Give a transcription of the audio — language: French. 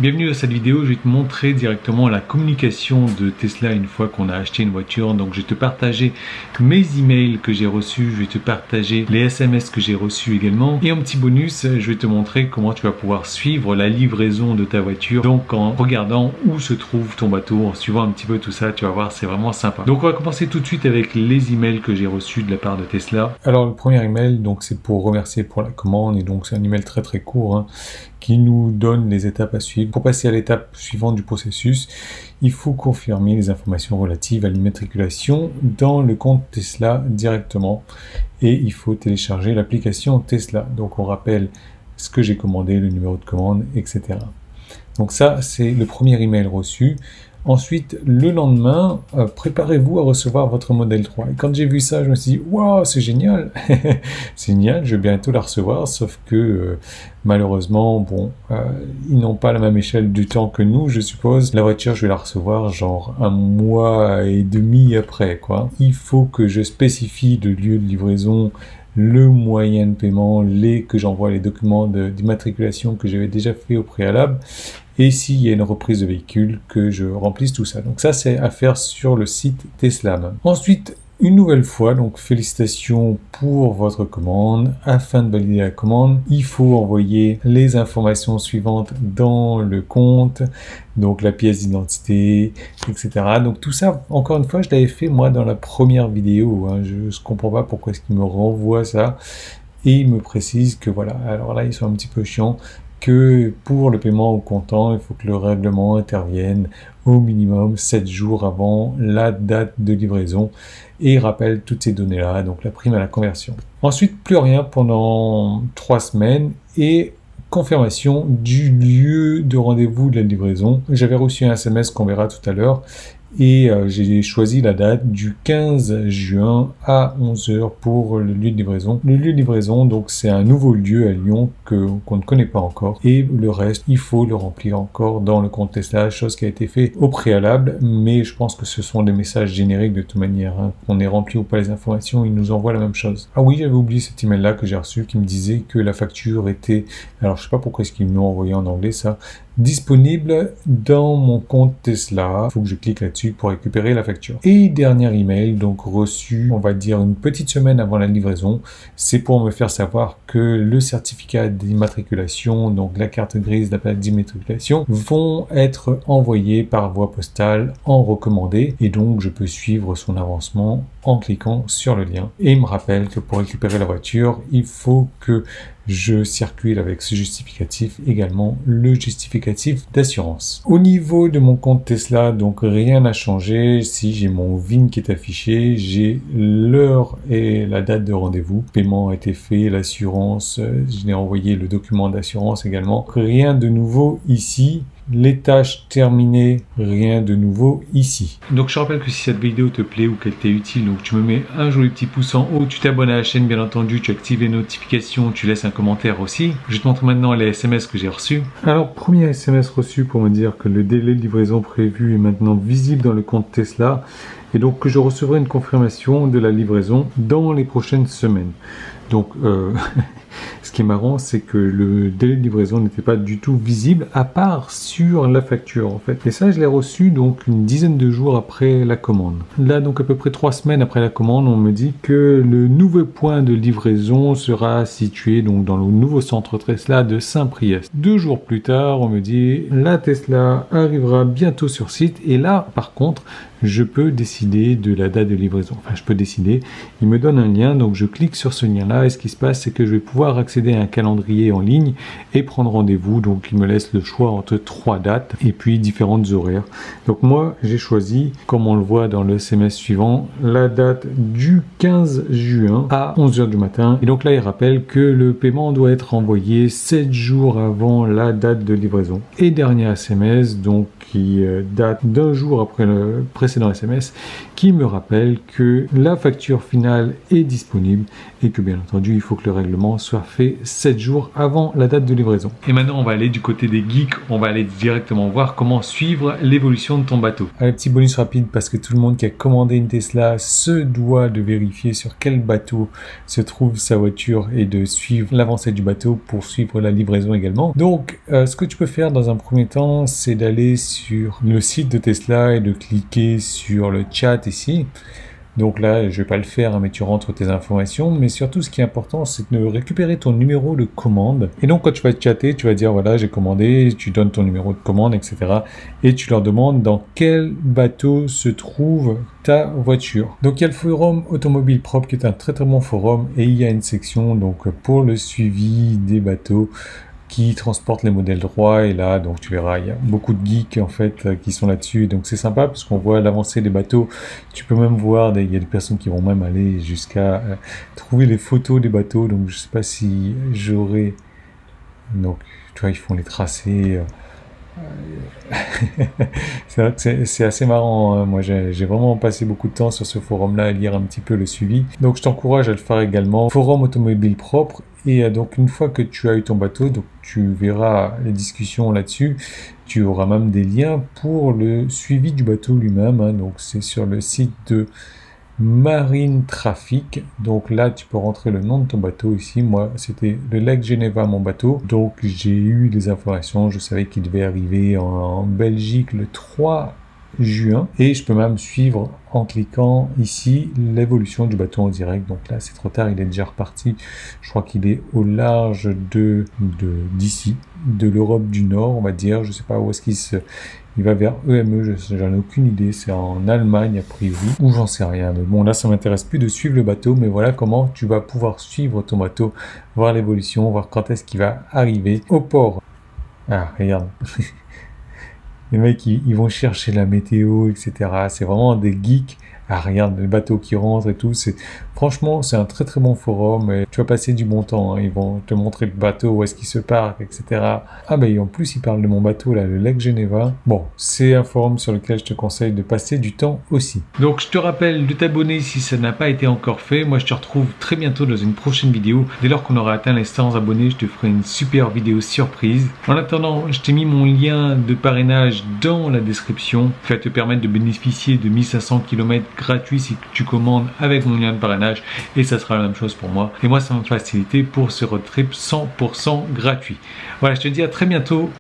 Bienvenue dans cette vidéo, je vais te montrer directement la communication de Tesla une fois qu'on a acheté une voiture. Donc je vais te partager mes emails que j'ai reçus, je vais te partager les SMS que j'ai reçus également. Et en petit bonus, je vais te montrer comment tu vas pouvoir suivre la livraison de ta voiture. Donc en regardant où se trouve ton bateau, en suivant un petit peu tout ça, tu vas voir, c'est vraiment sympa. Donc on va commencer tout de suite avec les emails que j'ai reçus de la part de Tesla. Alors le premier email, donc c'est pour remercier pour la commande et donc c'est un email très court, hein, qui nous donne les étapes à suivre. Pour passer à l'étape suivante du processus, il faut confirmer les informations relatives à l'immatriculation dans le compte Tesla directement et il faut télécharger l'application Tesla. Donc on rappelle ce que j'ai commandé, le numéro de commande, etc. Donc ça, c'est le premier email reçu. Ensuite, le lendemain, préparez-vous à recevoir votre modèle 3. Et quand j'ai vu ça, je me suis dit, waouh, c'est génial, c'est génial, je vais bientôt la recevoir, sauf que malheureusement, ils n'ont pas la même échelle du temps que nous, je suppose. La voiture, je vais la recevoir genre 1 mois et demi après, quoi. Il faut que je spécifie le lieu de livraison, le moyen de paiement, que j'envoie les documents d'immatriculation que j'avais déjà fait au préalable, et s'il y a une reprise de véhicule, que je remplisse tout ça. Donc ça, c'est à faire sur le site Tesla. Ensuite, une nouvelle fois, donc félicitations pour votre commande. Afin de valider la commande, il faut envoyer les informations suivantes dans le compte, donc la pièce d'identité, etc. Donc tout ça, encore une fois, je l'avais fait moi dans la première vidéo, hein. Je ne comprends pas pourquoi est-ce qu'il me renvoie ça, et il me précise que voilà, alors là ils sont un petit peu chiants, que pour le paiement au comptant, il faut que le règlement intervienne au minimum 7 jours avant la date de livraison et il rappelle toutes ces données-là, donc la prime à la conversion. Ensuite, plus rien pendant 3 semaines et confirmation du lieu de rendez-vous de la livraison. J'avais reçu un SMS qu'on verra tout à l'heure et j'ai choisi la date du 15 juin à 11h pour le lieu de livraison. Le lieu de livraison, donc c'est un nouveau lieu à Lyon qu'on ne connaît pas encore, et le reste, il faut le remplir encore dans le compte Tesla, chose qui a été fait au préalable, mais je pense que ce sont des messages génériques de toute manière, hein. Qu'on ait rempli ou pas les informations, ils nous envoient la même chose. Ah oui, j'avais oublié cet email là que j'ai reçu qui me disait que la facture était, alors je sais pas pourquoi est-ce qu'ils me l'ont envoyé en anglais ça, disponible dans mon compte Tesla. Il faut que je clique là-dessus pour récupérer la facture. Et dernier email, donc reçu, on va dire une petite semaine avant la livraison, c'est pour me faire savoir que le certificat d'immatriculation, donc la carte grise, la plaque d'immatriculation, vont être envoyés par voie postale en recommandé, et donc je peux suivre son avancement en cliquant sur le lien. Et il me rappelle que pour récupérer la voiture, il faut que je circule avec ce justificatif, également le justificatif d'assurance. Au niveau de mon compte Tesla, donc rien n'a changé. Si j'ai mon VIN qui est affiché, j'ai l'heure et la date de rendez-vous. Le paiement a été fait, l'assurance, je l'ai envoyé le document d'assurance également. Rien de nouveau ici. Les tâches terminées, rien de nouveau ici. Donc je rappelle que si cette vidéo te plaît ou qu'elle t'est utile, donc tu me mets un joli petit pouce en haut, tu t'abonnes à la chaîne bien entendu, tu actives les notifications, tu laisses un commentaire aussi. Je te montre maintenant les SMS que j'ai reçus. Alors premier SMS reçu pour me dire que le délai de livraison prévu est maintenant visible dans le compte Tesla et donc que je recevrai une confirmation de la livraison dans les prochaines semaines. Donc ce qui est marrant, c'est que le délai de livraison n'était pas du tout visible, à part sur la facture en fait. Et ça, je l'ai reçu donc une dizaine de jours après la commande. Là, donc à peu près 3 semaines après la commande, on me dit que le nouveau point de livraison sera situé donc dans le nouveau centre Tesla de Saint-Priest. 2 jours plus tard, on me dit la Tesla arrivera bientôt sur site. Et là, par contre, je peux décider de la date de livraison. Enfin, je peux décider. Il me donne un lien, donc je clique sur ce lien-là. Et ce qui se passe, c'est que je vais pouvoir accéder à un calendrier en ligne et prendre rendez-vous. Donc, il me laisse le choix entre 3 dates et puis différentes horaires. Donc, moi, j'ai choisi, comme on le voit dans le SMS suivant, la date du 15 juin à 11h du matin. Et donc là, il rappelle que le paiement doit être envoyé 7 jours avant la date de livraison. Et dernier SMS, donc qui date d'un jour après le précédent SMS, qui me rappelle que la facture finale est disponible et que bien entendu il faut que le règlement soit fait 7 jours avant la date de livraison. Et maintenant on va aller du côté des geeks, on va aller directement voir comment suivre l'évolution de ton bateau. Un petit bonus rapide parce que tout le monde qui a commandé une Tesla se doit de vérifier sur quel bateau se trouve sa voiture et de suivre l'avancée du bateau pour suivre la livraison également. Donc ce que tu peux faire dans un premier temps, c'est d'aller sur le site de Tesla et de cliquer sur le chat ici. Donc là, je vais pas le faire, hein, mais tu rentres tes informations. Mais surtout, ce qui est important, c'est de récupérer ton numéro de commande. Et donc, quand tu vas chatter, tu vas dire, voilà, j'ai commandé, tu donnes ton numéro de commande, etc. Et tu leur demandes dans quel bateau se trouve ta voiture. Donc, il y a le forum Automobile Propre qui est un très très bon forum. Et il y a une section donc pour le suivi des bateaux qui transporte les modèles droits, et là donc tu verras il y a beaucoup de geeks en fait qui sont là-dessus, donc c'est sympa parce qu'on voit l'avancée des bateaux. Tu peux même voir il y a des personnes qui vont même aller jusqu'à trouver les photos des bateaux, donc je sais pas si j'aurai, donc tu vois ils font les tracés. C'est vrai que c'est assez marrant, hein. Moi j'ai vraiment passé beaucoup de temps sur ce forum là à lire un petit peu le suivi, donc je t'encourage à le faire également. Forum Automobile Propre. Et donc une fois que tu as eu ton bateau, donc tu verras les discussions là-dessus, tu auras même des liens pour le suivi du bateau lui-même, hein. Donc c'est sur le site de Marine Traffic. Donc là tu peux rentrer le nom de ton bateau ici. Moi c'était le Lake Geneva mon bateau, donc j'ai eu des informations, je savais qu'il devait arriver en Belgique le 3 juin, et je peux même suivre en cliquant ici l'évolution du bateau en direct. Donc là c'est trop tard, il est déjà reparti, je crois qu'il est au large d'ici, de l'Europe du Nord on va dire, je sais pas où est-ce il va vers EME, j'en ai aucune idée, c'est en Allemagne a priori, ou j'en sais rien, mais bon là ça m'intéresse plus de suivre le bateau, mais voilà comment tu vas pouvoir suivre ton bateau, voir l'évolution, voir quand est-ce qu'il va arriver au port. Ah regarde. Les mecs, ils vont chercher la météo, etc. C'est vraiment des geeks. Ah, regarde, les bateaux qui rentrent et tout. Franchement, c'est un très très bon forum. Et tu vas passer du bon temps, hein. Ils vont te montrer le bateau, où est-ce qu'il se parque, etc. Ah ben, en plus, ils parlent de mon bateau, là, le Lake Geneva. Bon, c'est un forum sur lequel je te conseille de passer du temps aussi. Donc, je te rappelle de t'abonner si ça n'a pas été encore fait. Moi, je te retrouve très bientôt dans une prochaine vidéo. Dès lors qu'on aura atteint les 100 abonnés, je te ferai une super vidéo surprise. En attendant, je t'ai mis mon lien de parrainage dans la description qui va te permettre de bénéficier de 1500 km gratuits si tu commandes avec mon lien de parrainage, et ça sera la même chose pour moi. Et moi, ça va me faciliter pour ce road trip 100% gratuit. Voilà, je te dis à très bientôt.